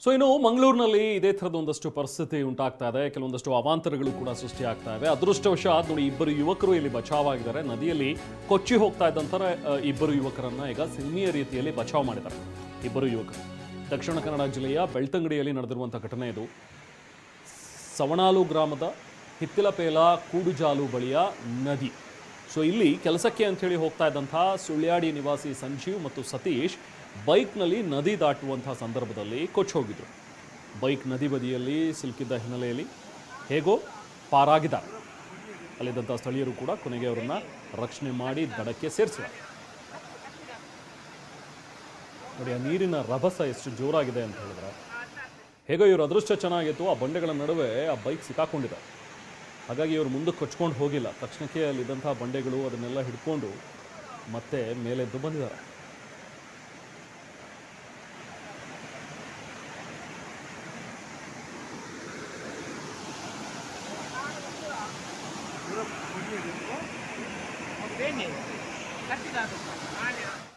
So ಇನ್ನು ಮಂಗಳೂರಿನಲ್ಲಿ ಇದೇ ಥರದ ಒಂದಷ್ಟು ಪರಿಸ್ಥಿತಿ ಉಂಟಾಗ್ತಾ ಇದೆ. ಕೆಲವೊಂದಷ್ಟು ಅವಾಂತರಗಳು ಕೂಡ ಸೃಷ್ಟಿಯಾಗ್ತಾ ಇವೆ. ಅದೃಷ್ಟವಶಾತ್ ನೋಡಿ, ಇಬ್ಬರು ಯುವಕರು ಇಲ್ಲಿ ಬಚಾವಾಗಿದ್ದಾರೆ. ನದಿಯಲ್ಲಿ ಕೊಚ್ಚಿ ಹೋಗ್ತಾ ಇದ್ದಂಥ ಇಬ್ಬರು ಯುವಕರನ್ನ ಈಗ ಸಿನಿಮೀಯ ರೀತಿಯಲ್ಲಿ ಬಚಾವ್ ಮಾಡಿದ್ದಾರೆ. ಇಬ್ಬರು ಯುವಕರು ದಕ್ಷಿಣ ಕನ್ನಡ ಜಿಲ್ಲೆಯ ಬೆಳ್ತಂಗಡಿಯಲ್ಲಿ ನಡೆದಿರುವಂಥ ಘಟನೆ ಇದು. ಸವಣಾಲು ಗ್ರಾಮದ ಹಿತ್ತಿಲಪೇಲ ಕೂಡುಜಾಲು ಬಳಿಯ ನದಿ. ಸೊ ಇಲ್ಲಿ ಕೆಲಸಕ್ಕೆ ಅಂಥೇಳಿ ಹೋಗ್ತಾ ಇದ್ದಂಥ ಸುಳ್ಯಾಡಿ ನಿವಾಸಿ ಸಂಜೀವ್ ಮತ್ತು ಸತೀಶ್ ಬೈಕ್ನಲ್ಲಿ ನದಿ ದಾಟುವಂಥ ಸಂದರ್ಭದಲ್ಲಿ ಕೊಚ್ಚಿ ಹೋಗಿದ್ರು. ಬೈಕ್ ನದಿ ಬದಿಯಲ್ಲಿ ಸಿಲುಕಿದ್ದ ಹಿನ್ನೆಲೆಯಲ್ಲಿ ಹೇಗೋ ಪಾರಾಗಿದ್ದಾರೆ. ಅಲ್ಲಿದ್ದಂಥ ಸ್ಥಳೀಯರು ಕೂಡ ಕೊನೆಗೆ ಅವರನ್ನು ರಕ್ಷಣೆ ಮಾಡಿ ದಡಕ್ಕೆ ಸೇರಿಸಿದ್ದಾರೆ. ನೋಡಿ, ಆ ನೀರಿನ ರಭಸ ಎಷ್ಟು ಜೋರಾಗಿದೆ ಅಂತ ಹೇಳಿದ್ರೆ, ಹೇಗೋ ಇವರು ಅದೃಷ್ಟ ಚೆನ್ನಾಗಿತ್ತು, ಆ ಬಂಡೆಗಳ ನಡುವೆ ಆ ಬೈಕ್ ಸಿಕ್ಕಾಕೊಂಡಿದೆ. ಹಾಗಾಗಿ ಇವರು ಮುಂದಕ್ಕೆ ಕೊಚ್ಕೊಂಡು ಹೋಗಿಲ್ಲ. ತಕ್ಷಣಕ್ಕೆ ಅಲ್ಲಿದ್ದಂಥ ಬಂಡೆಗಳು ಅದನ್ನೆಲ್ಲ ಹಿಡ್ಕೊಂಡು ಮತ್ತೆ ಮೇಲೆದ್ದು ಬಂದಿದ್ದಾರೆ. Bene, casi dato.